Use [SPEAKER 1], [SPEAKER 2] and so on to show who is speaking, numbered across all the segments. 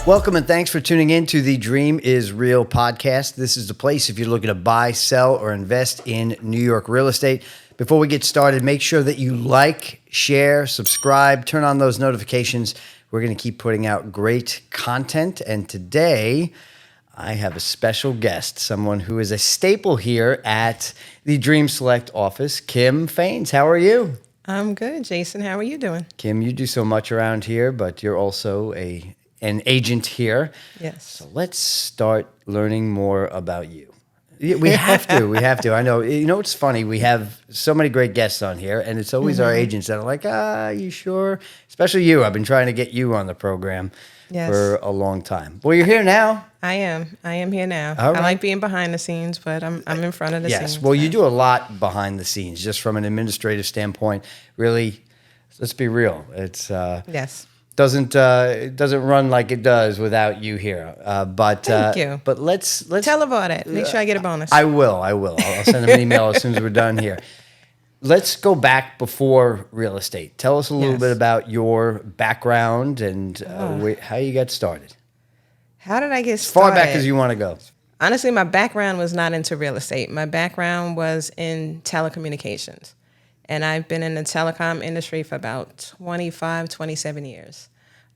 [SPEAKER 1] Welcome and thanks for tuning in to the Dream is Real podcast. This is the place if you're looking to buy, sell, or invest in New York real estate. Before we get started, make sure that you like, share, subscribe, turn on those notifications. We're going to keep putting out great content. And today, I have a special guest, someone who is a staple here at the Dream Select office, Kim Faines. How are you?
[SPEAKER 2] I'm good, Jason. How are you doing?
[SPEAKER 1] Kim, you do so much around here, but you're also an agent here.
[SPEAKER 2] Yes.
[SPEAKER 1] So let's start learning more about you. We have to. We have to. I know. You know, it's funny. We have so many great guests on here, and it's always our agents that are like, you sure? Especially you. I've been trying to get you on the program for a long time. Well, you're here now.
[SPEAKER 2] I am here now.
[SPEAKER 1] All right.
[SPEAKER 2] I like being behind the scenes, but I'm in front of the scenes.
[SPEAKER 1] Yes. Well, you do a lot behind the scenes, just from an administrative standpoint. Really, let's be real. It's
[SPEAKER 2] yes.
[SPEAKER 1] It doesn't run like it does without you here.
[SPEAKER 2] Thank you.
[SPEAKER 1] But let's
[SPEAKER 2] Tell about it. Make sure I get a bonus.
[SPEAKER 1] I will. I'll send them an email as soon as we're done here. Let's go back before real estate. Tell us a little bit about your background and how you got started.
[SPEAKER 2] How did I get
[SPEAKER 1] As
[SPEAKER 2] started?
[SPEAKER 1] far back as you want to go.
[SPEAKER 2] Honestly, my background was not into real estate. My background was in telecommunications. And I've been in the telecom industry for about 25, 27 years.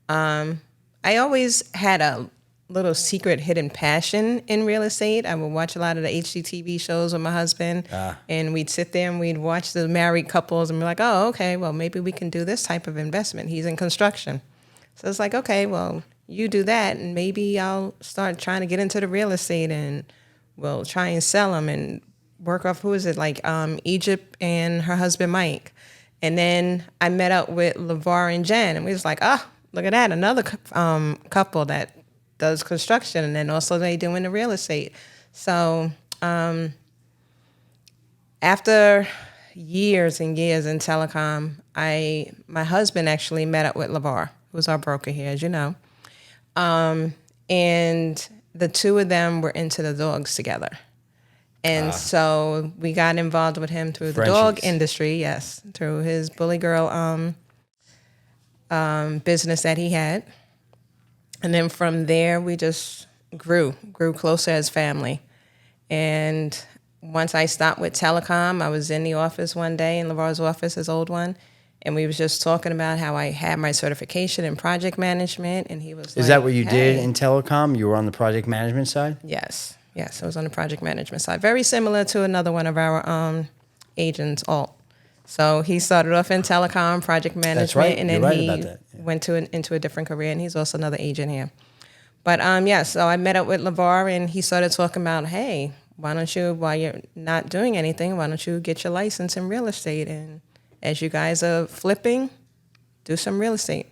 [SPEAKER 2] I always had a little secret hidden passion in real estate. I would watch a lot of the HGTV shows with my husband, and we'd sit there and we'd watch the married couples and be like, oh, okay, well, maybe we can do this type of investment. He's in construction. So it's like, okay, well, you do that, and maybe I'll start trying to get into the real estate, and we'll try and sell them and work off, Egypt and her husband, Mike. And then I met up with LeVar and Jen, and we was like, look at that, another couple that does construction, and then also they doing the real estate. So after years and years in telecom, my husband actually met up with LeVar, who's our broker here, as you know. And the two of them were into the dogs together. And so we got involved with him through the dog industry, yes, through his Bully Girl business that he had. And then from there, we just grew closer as family. And once I stopped with telecom, I was in the office one day, in LeVar's office, his old one, and we was just talking about how I had my certification in project management, and he was like,
[SPEAKER 1] Is that what you did in telecom? You were on the project management side?
[SPEAKER 2] Yes, I was on the project management side. Very similar to another one of our agents, Alt. So he started off in telecom, project management,
[SPEAKER 1] That's right.
[SPEAKER 2] and then he went into a different career, and he's also another agent here. But so I met up with LeVar, and he started talking about, hey, why don't you, while you're not doing anything, why don't you get your license in real estate? And as you guys are flipping, do some real estate.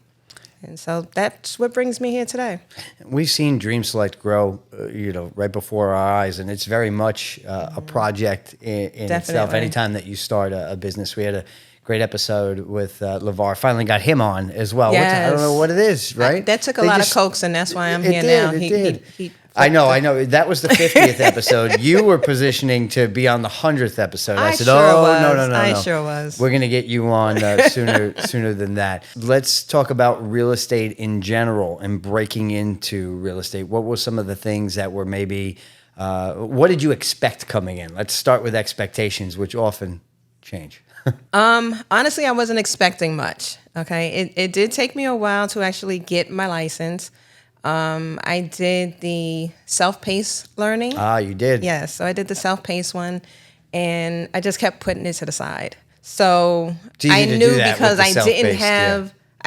[SPEAKER 2] And so that's what brings me here today.
[SPEAKER 1] We've seen Dream Select grow, right before our eyes, and it's very much a project in itself. Anytime that you start a business, we had a great episode with LeVar. Finally got him on as well.
[SPEAKER 2] Yes.
[SPEAKER 1] I don't know what it is, right?
[SPEAKER 2] That took a lot of coax, and that's why I'm here now.
[SPEAKER 1] It did. I know. That was the 50th episode. You were positioning to be on the 100th episode. I said, no.
[SPEAKER 2] I sure was.
[SPEAKER 1] We're going to get you on sooner than that. Let's talk about real estate in general and breaking into real estate. What were some of the things that were maybe, what did you expect coming in? Let's start with expectations, which often change.
[SPEAKER 2] Honestly, I wasn't expecting much. Okay. It did take me a while to actually get my license. I did the self-paced learning.
[SPEAKER 1] You did?
[SPEAKER 2] Yes. So I did the self-paced one, and I just kept putting it to the side. So I knew because I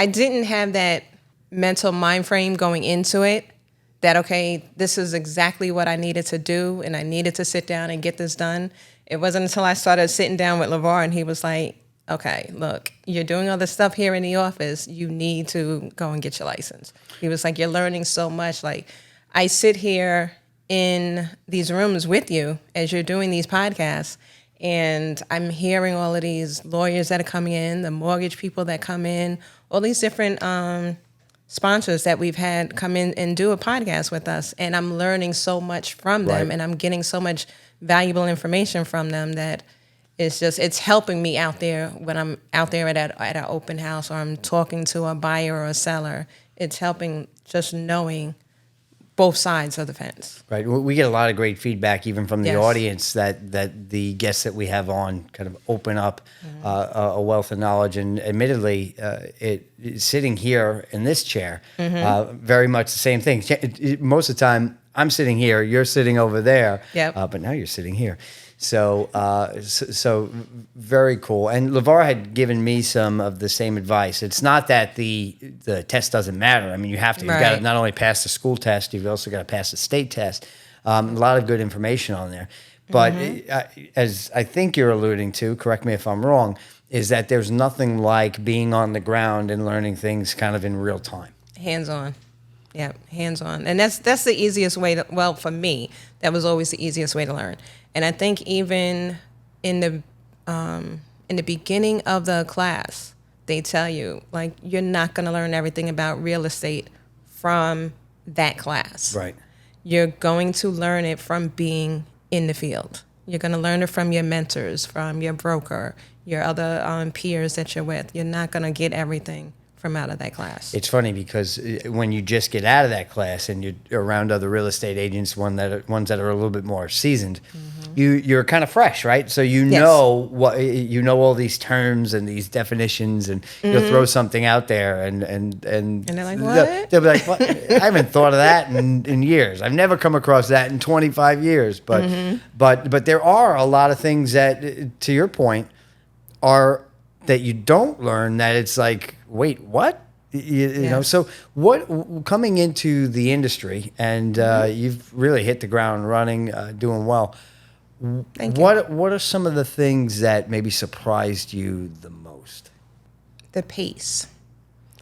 [SPEAKER 2] didn't have that mental mind frame going into it that, okay, this is exactly what I needed to do, and I needed to sit down and get this done. It wasn't until I started sitting down with LeVar, and he was like, okay, look, you're doing all this stuff here in the office. You need to go and get your license. He was like, you're learning so much. Like, I sit here in these rooms with you as you're doing these podcasts, and I'm hearing all of these lawyers that are coming in, the mortgage people that come in, all these different sponsors that we've had come in and do a podcast with us. And I'm learning so much from them, and I'm getting so much valuable information from them that it's helping me out there when I'm out there at an open house, or I'm talking to a buyer or a seller. It's helping just knowing both sides of the fence.
[SPEAKER 1] Right. We get a lot of great feedback, even from the
[SPEAKER 2] Yes.
[SPEAKER 1] audience, that the guests that we have on kind of open up a wealth of knowledge. And admittedly, sitting here in this chair, very much the same thing. Most of the time, I'm sitting here, you're sitting over there,
[SPEAKER 2] Yep.
[SPEAKER 1] but now you're sitting here. So very cool. And LeVar had given me some of the same advice. It's not that the test doesn't matter. I mean, you have to. You've got to not only pass the school test, you've also got to pass the state test. A lot of good information on there. But as I think you're alluding to, correct me if I'm wrong, is that there's nothing like being on the ground and learning things kind of in real time.
[SPEAKER 2] Hands-on. Yeah, hands-on. And that's the easiest way to, well, for me, that was always the easiest way to learn. And I think even in the beginning of the class, they tell you, like, you're not going to learn everything about real estate from that class.
[SPEAKER 1] Right.
[SPEAKER 2] You're going to learn it from being in the field. You're going to learn it from your mentors, from your broker, your other peers that you're with. You're not going to get everything from out of that class.
[SPEAKER 1] It's funny because when you just get out of that class and you're around other real estate agents, ones that are a little bit more seasoned, you're kind of fresh, right? So know all these terms and these definitions, and you'll throw something out there, and
[SPEAKER 2] they're like, what?
[SPEAKER 1] They'll be like, what? I haven't thought of that in years. I've never come across that in 25 years. But there are a lot of things that, to your point, are that you don't learn, that it's like, wait, what? You know, so what, coming into the industry, and you've really hit the ground running, doing well.
[SPEAKER 2] Thank you.
[SPEAKER 1] What are some of the things that maybe surprised you the most?
[SPEAKER 2] The pace.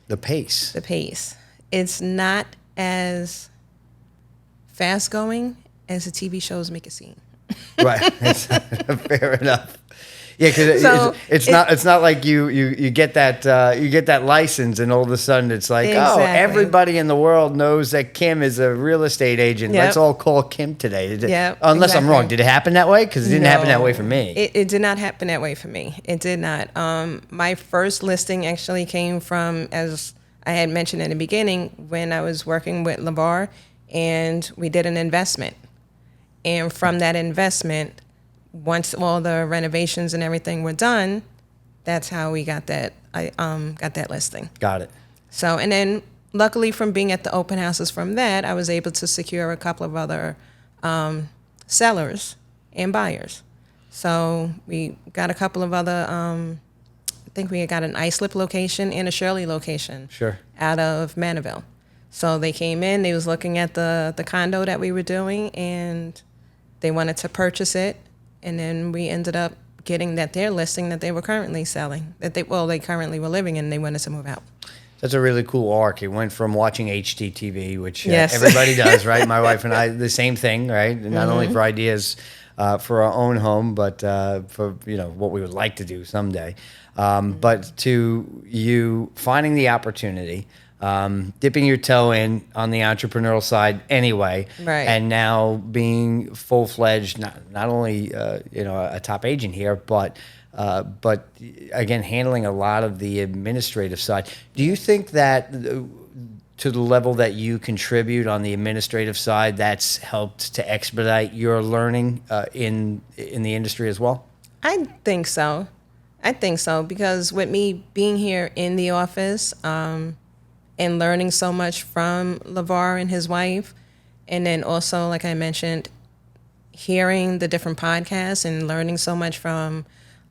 [SPEAKER 1] The pace.
[SPEAKER 2] The pace. It's not as fast going as the TV shows make it seem.
[SPEAKER 1] Right. Fair enough. Yeah, because it's not like you get that license and all of a sudden it's like,
[SPEAKER 2] Exactly.
[SPEAKER 1] Oh, everybody in the world knows that Kim is a real estate agent.
[SPEAKER 2] Yep.
[SPEAKER 1] Let's all call Kim today.
[SPEAKER 2] Yep,
[SPEAKER 1] Unless
[SPEAKER 2] exactly.
[SPEAKER 1] I'm wrong. Did it happen that way? Because it didn't happen that way for me.
[SPEAKER 2] It did not happen that way for me. It did not. My first listing actually came from, as I had mentioned in the beginning, when I was working with LeVar, and we did an investment. And from that investment, once all the renovations and everything were done, that's how we got that. I got that listing.
[SPEAKER 1] Got it.
[SPEAKER 2] So, and then luckily from being at the open houses from that, I was able to secure a couple of other sellers and buyers. So we got a couple of other, I think we got an Islip location and a Shirley location.
[SPEAKER 1] Sure.
[SPEAKER 2] Out of Manaville. So they came in, they was looking at the condo that we were doing, and they wanted to purchase it. And then we ended up getting that their listing that they were currently selling, they currently were living in, and they wanted to move out.
[SPEAKER 1] That's a really cool arc. It went from watching HGTV, which
[SPEAKER 2] Yes.
[SPEAKER 1] everybody does, right? My wife and I, the same thing, right? Not only for ideas for our own home, but for what we would like to do someday. But to you finding the opportunity, dipping your toe in on the entrepreneurial side anyway,
[SPEAKER 2] Right.
[SPEAKER 1] and now being full-fledged, not only a top agent here, but again, handling a lot of the administrative side. Do you think that to the level that you contribute on the administrative side, that's helped to expedite your learning in the industry as well?
[SPEAKER 2] I think so. Because with me being here in the office, and learning so much from LeVar and his wife, and then also, like I mentioned, hearing the different podcasts and learning so much from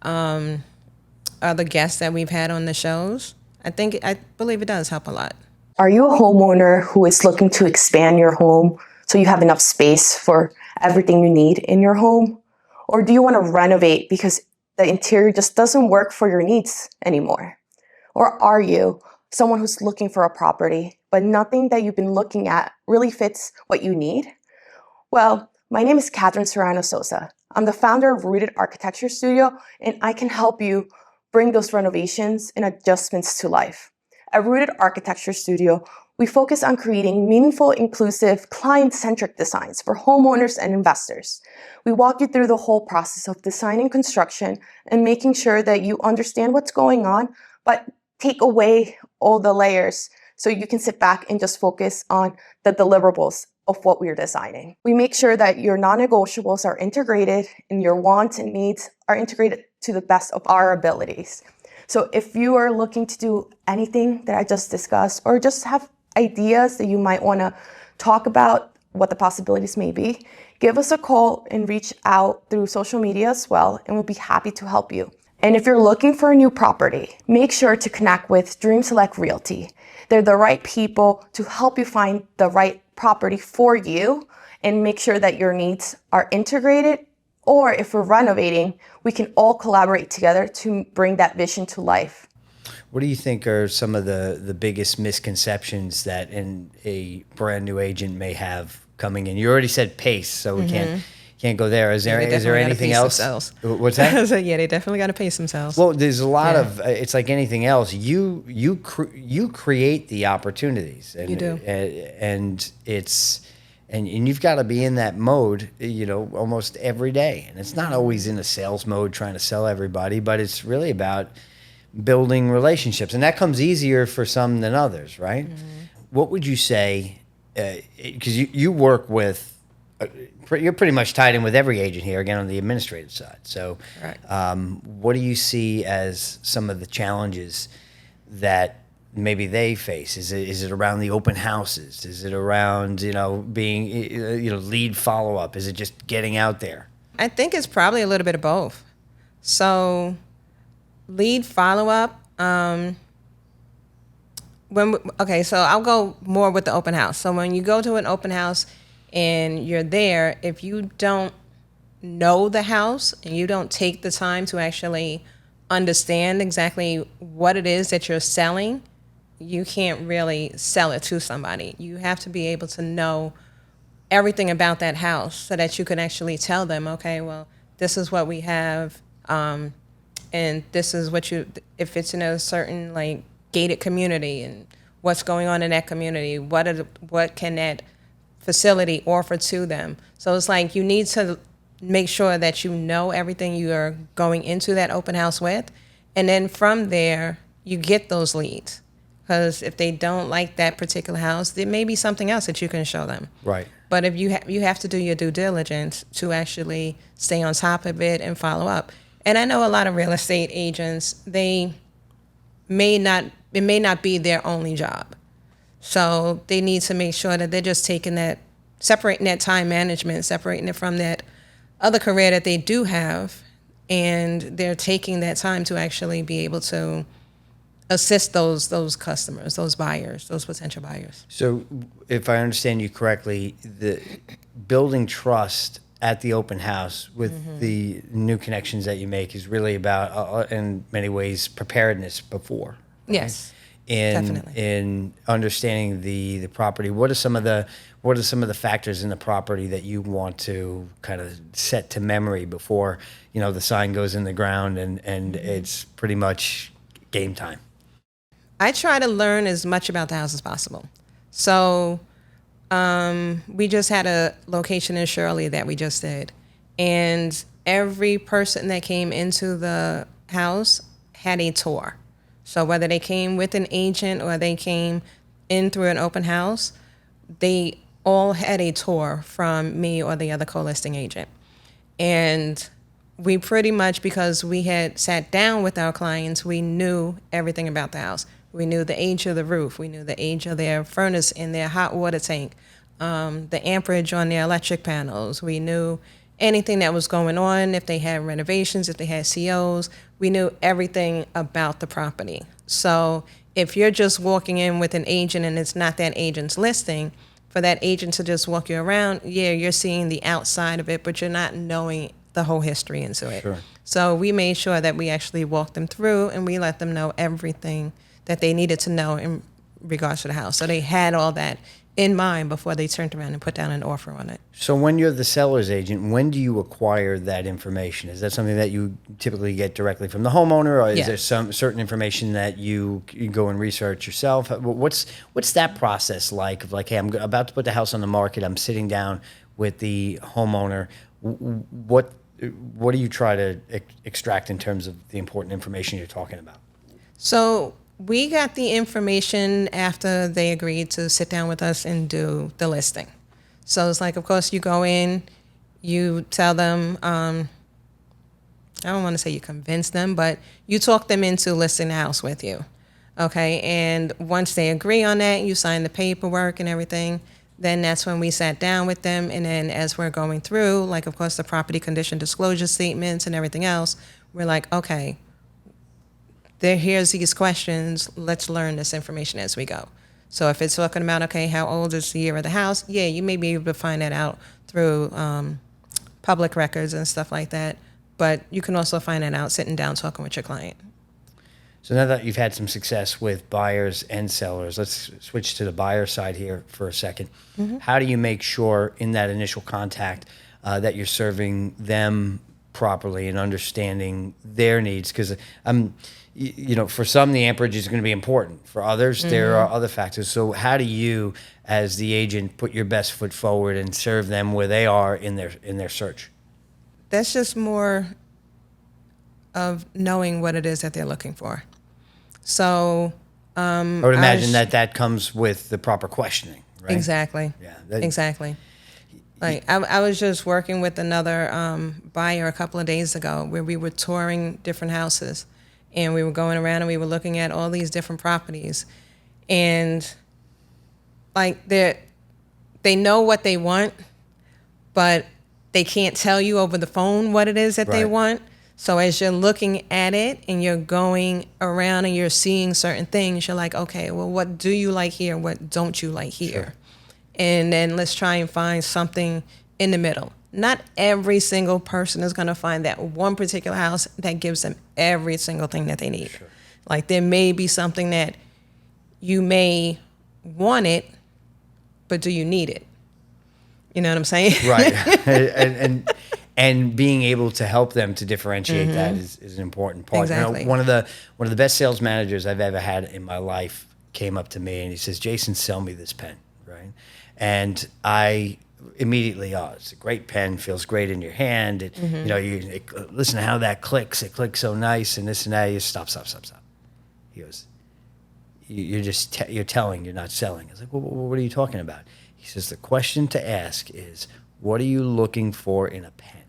[SPEAKER 2] other guests that we've had on the shows, I believe it does help a lot.
[SPEAKER 3] Are you a homeowner who is looking to expand your home so you have enough space for everything you need in your home? Or do you want to renovate because the interior just doesn't work for your needs anymore? Or are you someone who's looking for a property, but nothing that you've been looking at really fits what you need? Well, my name is Catherine Serrano Sosa. I'm the founder of Rooted Architecture Studio, and I can help you bring those renovations and adjustments to life. At Rooted Architecture Studio, we focus on creating meaningful, inclusive, client-centric designs for homeowners and investors. We walk you through the whole process of design and construction and making sure that you understand what's going on, but take away all the layers so you can sit back and just focus on the deliverables of what we're designing. We make sure that your non-negotiables are integrated and your wants and needs are integrated to the best of our abilities. So if you are looking to do anything that I just discussed, or just have ideas that you might want to talk about what the possibilities may be, give us a call and reach out through social media as well, and we'll be happy to help you. And if you're looking for a new property, make sure to connect with Dream Select Realty. They're the right people to help you find the right property for you and make sure that your needs are integrated. Or if we're renovating, we can all collaborate together to bring that vision to life.
[SPEAKER 1] What do you think are some of the biggest misconceptions that a brand new agent may have coming in? You already said pace, so we can't go there. Is there anything else?
[SPEAKER 2] Themselves.
[SPEAKER 1] What's that?
[SPEAKER 2] So yeah, they definitely got to pace themselves.
[SPEAKER 1] Well, there's a lot of. It's like anything else. You create the opportunities. And,
[SPEAKER 2] you do,
[SPEAKER 1] and it's. And you've got to be in that mode, almost every day. And it's not always in a sales mode trying to sell everybody, but it's really about building relationships. And that comes easier for some than others, right? Mm-hmm. What would you say, because you work with, you're pretty much tied in with every agent here, again, on the administrative side. So what do you see as some of the challenges that maybe they face? Is it around the open houses? Is it around, being, lead follow-up? Is it just getting out there?
[SPEAKER 2] I think it's probably a little bit of both. So lead follow-up, so I'll go more with the open house. So when you go to an open house and you're there, if you don't know the house and you don't take the time to actually understand exactly what it is that you're selling, you can't really sell it to somebody. You have to be able to know everything about that house so that you can actually tell them, okay, well, this is what we have, and this is what if it's in a certain like gated community and what's going on in that community, what can that facility offer to them. So it's like you need to make sure that you know everything you are going into that open house with, and then from there you get those leads. Because if they don't like that particular house, there may be something else that you can show them.
[SPEAKER 1] Right.
[SPEAKER 2] But if you have to do your due diligence to actually stay on top of it and follow up. And I know a lot of real estate agents, it may not be their only job. So they need to make sure that they're just separating that time management, separating it from that other career that they do have, and they're taking that time to actually be able to assist those customers, those buyers, those potential buyers.
[SPEAKER 1] So if I understand you correctly, the building trust at the open house with the new connections that you make is really about, in many ways, preparedness before. Right?
[SPEAKER 2] Yes,
[SPEAKER 1] definitely. In understanding the property, what are some of the factors in the property that you want to kind of set to memory before the sign goes in the ground and it's pretty much game time?
[SPEAKER 2] I try to learn as much about the house as possible. So we just had a location in Shirley that we just did. And every person that came into the house had a tour. So whether they came with an agent or they came in through an open house, they all had a tour from me or the other co-listing agent. And we pretty much, because we had sat down with our clients, we knew everything about the house. We knew the age of the roof. We knew the age of their furnace in their hot water tank, the amperage on their electric panels. We knew anything that was going on, if they had renovations, if they had COs. We knew everything about the property. So if you're just walking in with an agent and it's not that agent's listing, for that agent to just walk you around, you're seeing the outside of it, but you're not knowing the whole history into it.
[SPEAKER 1] Sure.
[SPEAKER 2] So we made sure that we actually walked them through and we let them know everything that they needed to know in regards to the house. So they had all that in mind before they turned around and put down an offer on it.
[SPEAKER 1] So when you're the seller's agent, when do you acquire that information? Is that something that you typically get directly from the homeowner, or is there some certain information that you go and research yourself? What's that process like? Of like, hey, I'm about to put the house on the market. I'm sitting down with the homeowner. What do you try to extract in terms of the important information you're talking about?
[SPEAKER 2] So we got the information after they agreed to sit down with us and do the listing. So it's like, of course, you go in, you tell them, I don't want to say you convince them, but you talk them into listing the house with you. Okay, and once they agree on that, you sign the paperwork and everything, then that's when we sat down with them. And then as we're going through, like, of course, the property condition disclosure statements and everything else, we're like, okay, here's these questions. Let's learn this information as we go. So if it's talking about, okay, how old is the year of the house? Yeah, you may be able to find that out through public records and stuff like that. But you can also find that out sitting down talking with your client.
[SPEAKER 1] So now that you've had some success with buyers and sellers, let's switch to the buyer side here for a second. Mm-hmm. How do you make sure in that initial contact that you're serving them properly and understanding their needs? Because for some, the amperage is going to be important. For others, there are other factors. So how do you, as the agent, put your best foot forward and serve them where they are in their search?
[SPEAKER 2] That's just more of knowing what it is that they're looking for. So
[SPEAKER 1] I would imagine that comes with the proper questioning, right?
[SPEAKER 2] Exactly.
[SPEAKER 1] Yeah.
[SPEAKER 2] Exactly. Like I was just working with another buyer a couple of days ago where we were touring different houses, and we were going around and we were looking at all these different properties, and like they know what they want, but they can't tell you over the phone what it is that they want. So as you're looking at it and you're going around and you're seeing certain things, you're like, okay, well, what do you like here? What don't you like here? Sure. And then let's try and find something in the middle. Not every single person is going to find that one particular house that gives them every single thing that they need. Sure. Like there may be something that you may want it, but do you need it? You know what I'm saying?
[SPEAKER 1] Right. And being able to help them to differentiate that is an important part.
[SPEAKER 2] Exactly.
[SPEAKER 1] One of the best sales managers I've ever had in my life came up to me and he says, "Jason, sell me this pen," right? And I immediately, it's a great pen, feels great in your hand. Listen to how that clicks. It clicks so nice, and this and that. You stop. He goes, you're telling, you're not selling. I was like, well, what are you talking about? He says, the question to ask is, what are you looking for in a pen?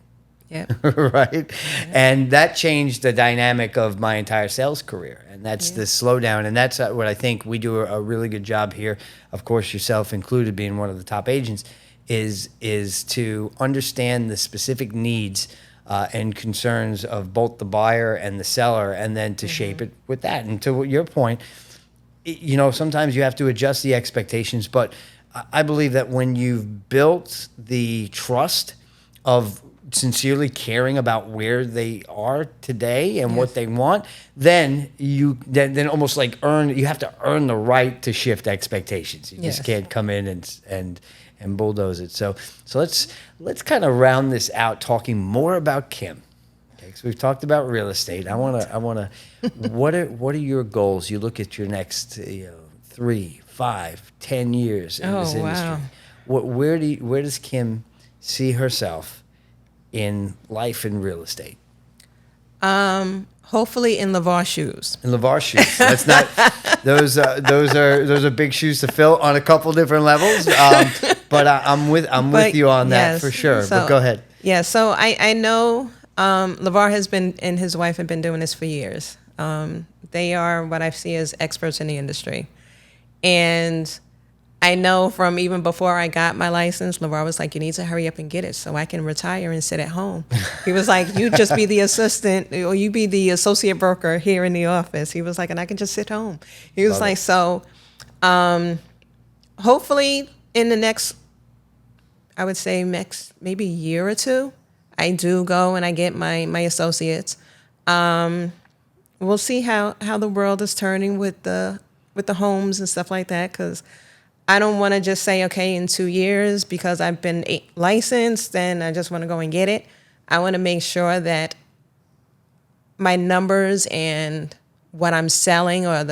[SPEAKER 2] Yeah.
[SPEAKER 1] Right? Yep. And that changed the dynamic of my entire sales career. And that's the slowdown. And that's what I think we do a really good job here. Of course, yourself included, being one of the top agents, is to understand the specific needs and concerns of both the buyer and the seller, and then to shape it with that. And to your point, sometimes you have to adjust the expectations, but I believe that when you've built the trust of sincerely caring about where they are today and what they want, then you almost like you have to earn the right to shift expectations. You just can't come in and bulldoze it. So let's kind of round this out talking more about Kim. Okay, so we've talked about real estate. I wanna what are your goals? You look at your next 3, 5, 10 years in this industry.
[SPEAKER 2] Wow.
[SPEAKER 1] Where does Kim see herself in life in real estate?
[SPEAKER 2] Hopefully in LeVar shoes.
[SPEAKER 1] In LeVar shoes. That's not those are big shoes to fill on a couple different levels. But I'm with you on that for sure. So, but go ahead.
[SPEAKER 2] Yeah. So I know LeVar and his wife have been doing this for years. They are what I see as experts in the industry, and I know from even before I got my license, LeVar was like, you need to hurry up and get it so I can retire and sit at home. He was like, you just be the assistant, or you be the associate broker here in the office. He was like, and I can just sit home. He was like, so hopefully in the next, I would say maybe year or two, I do go and I get my associates. We'll see how the world is turning with the homes and stuff like that, because I don't want to just say, okay, in 2 years, because I've been licensed, then I just want to go and get it. I want to make sure that my numbers and what I'm selling, or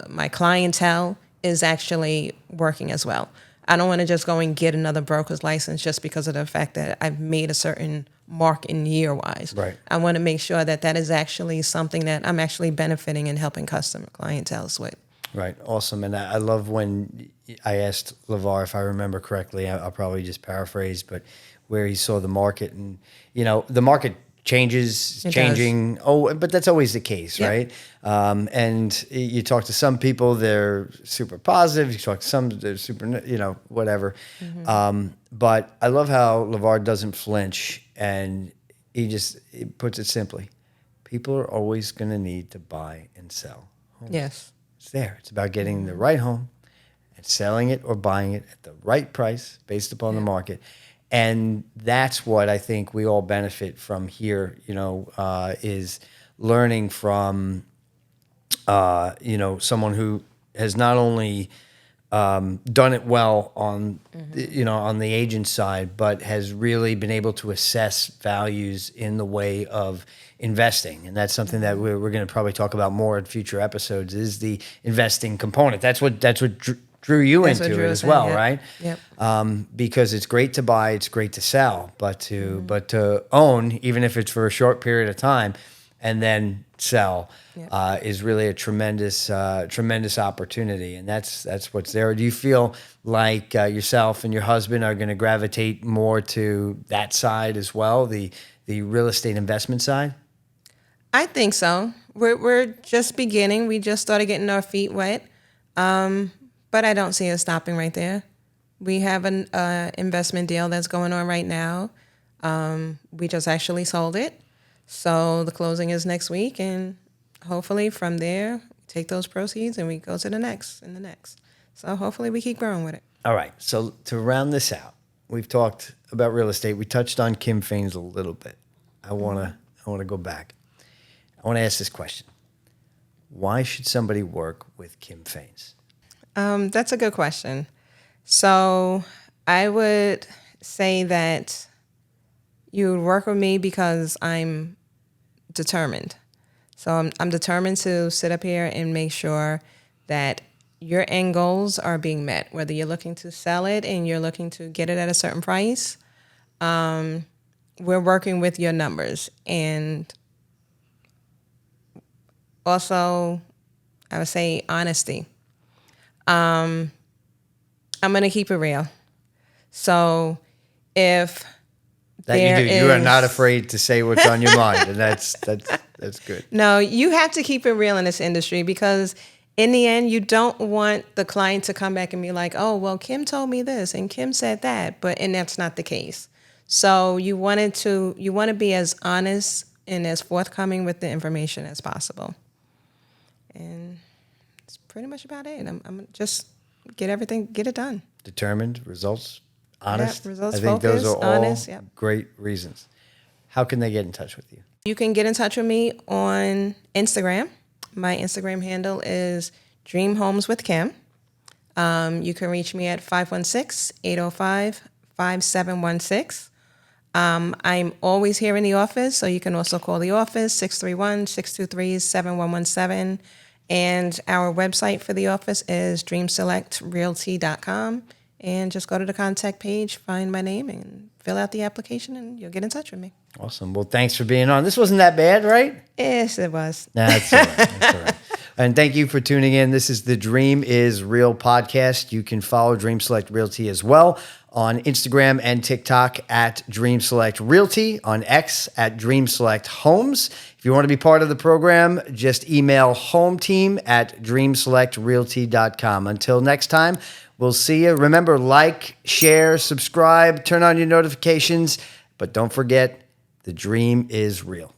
[SPEAKER 2] my clientele, is actually working as well. I don't want to just go and get another broker's license just because of the fact that I've made a certain mark in year-wise.
[SPEAKER 1] Right.
[SPEAKER 2] I want to make sure that is actually something that I'm actually benefiting and helping customer clienteles with.
[SPEAKER 1] Right. Awesome. And I love when I asked LeVar, if I remember correctly, I'll probably just paraphrase, but where he saw the market and, the market changes,
[SPEAKER 2] It
[SPEAKER 1] changing.
[SPEAKER 2] does.
[SPEAKER 1] Oh, but that's always the case,
[SPEAKER 2] Yep.
[SPEAKER 1] right? And you talk to some people, they're super positive. You talk to some, they're super, whatever. But I love how LeVar doesn't flinch, and he puts it simply. People are always going to need to buy and sell homes.
[SPEAKER 2] Yes.
[SPEAKER 1] It's there. It's about getting the right home and selling it or buying it at the right price based upon the market. And that's what I think we all benefit from here, is learning from, someone who has not only done it well on, on the agent side, but has really been able to assess values in the way of investing. And that's something that we're going to probably talk about more in future episodes, is the investing component. That's what drew you into it as well, right?
[SPEAKER 2] Yep.
[SPEAKER 1] Because it's great to buy, it's great to sell, but to own, even if it's for a short period of time, and then sell, is really a tremendous opportunity, and that's what's there. Do you feel like yourself and your husband are going to gravitate more to that side as well, the real estate investment side?
[SPEAKER 2] I think so. We're just beginning. We just started getting our feet wet. But I don't see us stopping right there. We have an investment deal that's going on right now. We just actually sold it. So the closing is next week. And hopefully from there, take those proceeds and we go to the next and the next. So hopefully we keep growing with it.
[SPEAKER 1] All right. So to round this out, we've talked about real estate. We touched on Kim Faines a little bit. I want to go back. I want to ask this question. Why should somebody work with Kim Faines?
[SPEAKER 2] That's a good question. So I would say that you would work with me because I'm determined. So I'm determined to sit up here and make sure that your end goals are being met, whether you're looking to sell it and you're looking to get it at a certain price. We're working with your numbers. And also, I would say honesty. I'm going to keep it real. So if
[SPEAKER 1] you are not afraid to say what's on your mind, and that's good.
[SPEAKER 2] No, you have to keep it real in this industry, because in the end, you don't want the client to come back and be like, oh, well, Kim told me this and Kim said that, and that's not the case. So you want to be as honest and as forthcoming with the information as possible. And that's pretty much about it. I'm just get it done.
[SPEAKER 1] Determined, results, honest.
[SPEAKER 2] Yep, results
[SPEAKER 1] I think
[SPEAKER 2] focused,
[SPEAKER 1] those are all
[SPEAKER 2] honest, yep.
[SPEAKER 1] great reasons. How can they get in touch with you?
[SPEAKER 2] You can get in touch with me on Instagram. My Instagram handle is Dream Homes with Kim. You can reach me at 516-805-5716. I'm always here in the office, so you can also call the office, 631-623-7117. And our website for the office is dreamselectrealty.com. And just go to the contact page, find my name, and fill out the application, and you'll get in touch with me.
[SPEAKER 1] Awesome. Well, thanks for being on. This wasn't that bad, right?
[SPEAKER 2] Yes, it was.
[SPEAKER 1] That's all right. That's all right. And thank you for tuning in. This is the Dream is Real podcast. You can follow Dream Select Realty as well on Instagram and TikTok at Dream Select Realty, on X at Dream Select Homes. If you want to be part of the program, just email hometeam@dreamselectrealty.com. Until next time, we'll see you. Remember, like, share, subscribe, turn on your notifications, but don't forget, the dream is real.